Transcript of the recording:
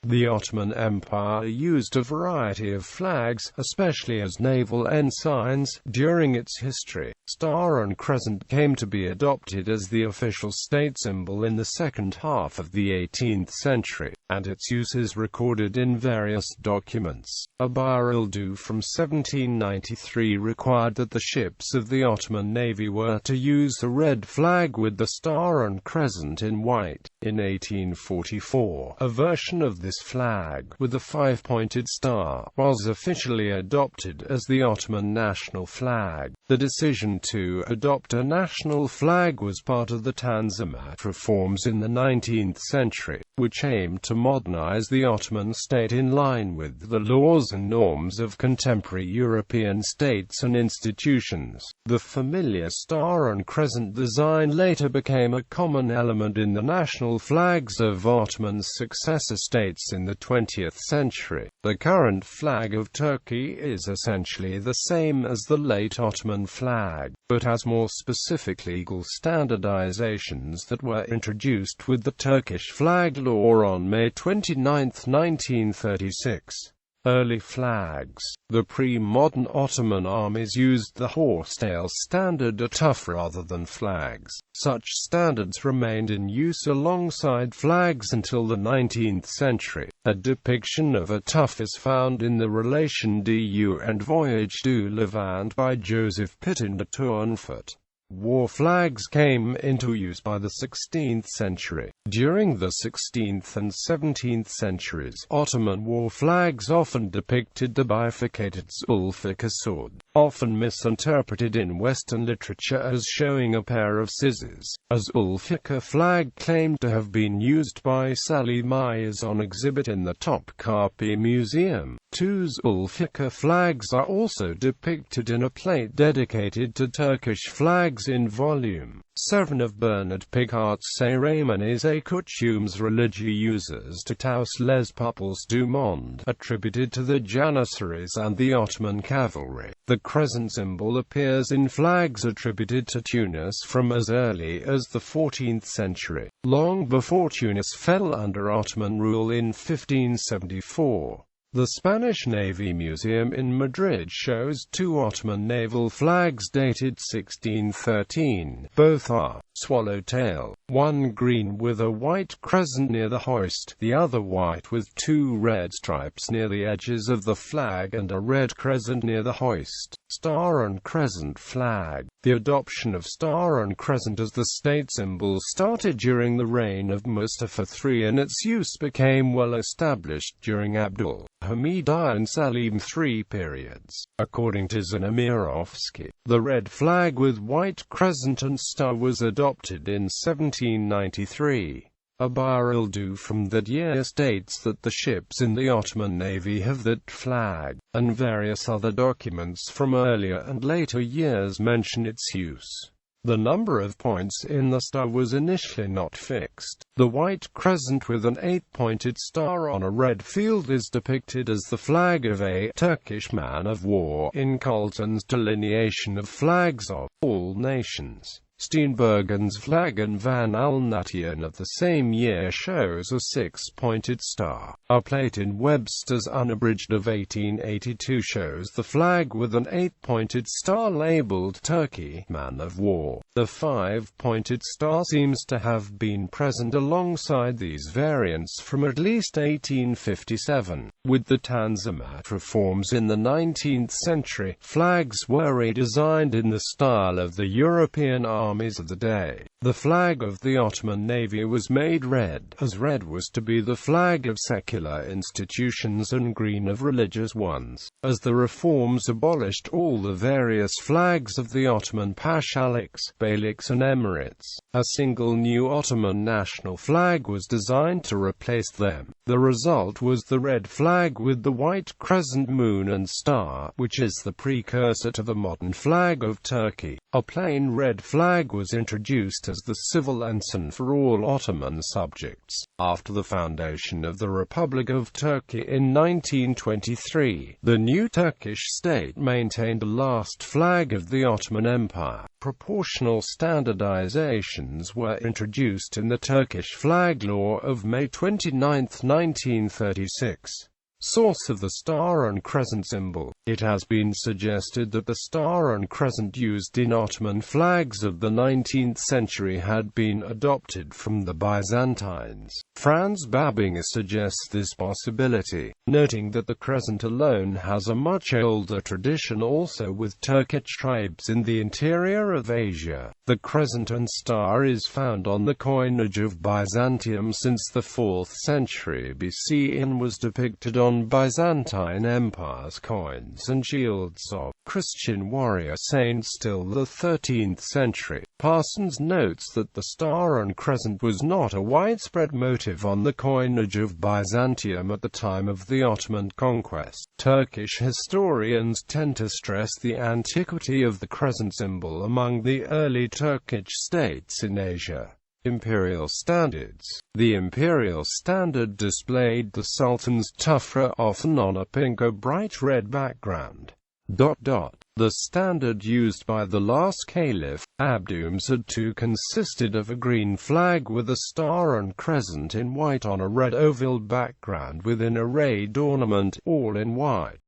The Ottoman Empire used a variety of flags, especially as naval ensigns, during its history. Star and crescent came to be adopted as the official state symbol in the second half of the 18th century, and its use is recorded in various documents. A buyruldu from 1793 required that the ships of the Ottoman Navy were to use the red flag with the star and crescent in white. In 1844, a version of this flag, with a five-pointed star, was officially adopted as the Ottoman national flag. The decision to adopt a national flag was part of the Tanzimat reforms in the 19th century, which aimed to modernize the Ottoman state in line with the laws and norms of contemporary European states and institutions. The familiar star and crescent design later became a common element in the national flags of Ottoman's successor states in the 20th century. The current flag of Turkey is essentially the same as the late Ottoman flag, but has more specific legal standardizations that were introduced with the Turkish flag law on May 29, 1936. Early flags. The pre-modern Ottoman armies used the horsetail standard, a tuff rather than flags. Such standards remained in use alongside flags until the 19th century. A depiction of a tuff is found in the relation du and Voyage du Levant by Joseph Pitton de Tournefort. War flags came into use by the 16th century. During the 16th and 17th centuries, Ottoman war flags often depicted the bifurcated Zulfikar sword, often misinterpreted in Western literature as showing a pair of scissors. A Zulfikar flag claimed to have been used by Salim is on exhibit in the Topkapi Museum. Two Zulfikar flags are also depicted in a plate dedicated to Turkish flags in Volume 7 of Bernard Picard's Cérémonies et coutumes religieuses to tous les peuples du monde, attributed to the Janissaries and the Ottoman cavalry. The crescent symbol appears in flags attributed to Tunis from as early as the 14th century, long before Tunis fell under Ottoman rule in 1574. The Spanish Navy Museum in Madrid shows two Ottoman naval flags dated 1613. Both are swallowtail, one green with a white crescent near the hoist, the other white with two red stripes near the edges of the flag and a red crescent near the hoist. Star and crescent flag. The adoption of star and crescent as the state symbol started during the reign of Mustafa III, and its use became well established during Abdul Hamid I and Salim III periods. According to Znamirovsky, the red flag with white crescent and star was adopted in 1793. A buyruldu from that year states that the ships in the Ottoman Navy have that flag, and various other documents from earlier and later years mention its use. The number of points in the star was initially not fixed. The white crescent with an 8-pointed star on a red field is depicted as the flag of a Turkish man of war in Colton's delineation of flags of all nations. Steenbergen's flag and Van Alnation of the same year shows a 6-pointed star. A plate in Webster's Unabridged of 1882 shows the flag with an 8-pointed star labeled Turkey, Man of War. The 5-pointed star seems to have been present alongside these variants from at least 1857. With the Tanzimat reforms in the 19th century, flags were redesigned in the style of the European armies of the day. The flag of the Ottoman Navy was made red, as red was to be the flag of secular institutions and green of religious ones. As the reforms abolished all the various flags of the Ottoman pashaliks, beyliks and emirates, a single new Ottoman national flag was designed to replace them. The result was the red flag with the white crescent, moon and star, which is the precursor to the modern flag of Turkey. A plain red flag was introduced as the civil ensign for all Ottoman subjects. After the foundation of the Republic of Turkey in 1923, the new Turkish state maintained the last flag of the Ottoman Empire. Proportional standardizations were introduced in the Turkish flag law of May 29, 1936. Source of the star and crescent symbol. It has been suggested that the star and crescent used in Ottoman flags of the 19th century had been adopted from the Byzantines. Franz Babinger suggests this possibility, noting that the crescent alone has a much older tradition also with Turkic tribes in the interior of Asia. The crescent and star is found on the coinage of Byzantium since the 4th century BC and was depicted on Byzantine Empire's coins and shields of Christian warrior saints till the 13th century. Parsons notes that the star and crescent was not a widespread motif on the coinage of Byzantium at the time of the Ottoman conquest. Turkish historians tend to stress the antiquity of the crescent symbol among the early Turkic states in Asia. Imperial standards. The imperial standard displayed the Sultan's tuffra, often on a pink or bright red background. The standard used by the last caliph, Abdulmecid II, consisted of a green flag with a star and crescent in white on a red oval background with an arrayed ornament, all in white.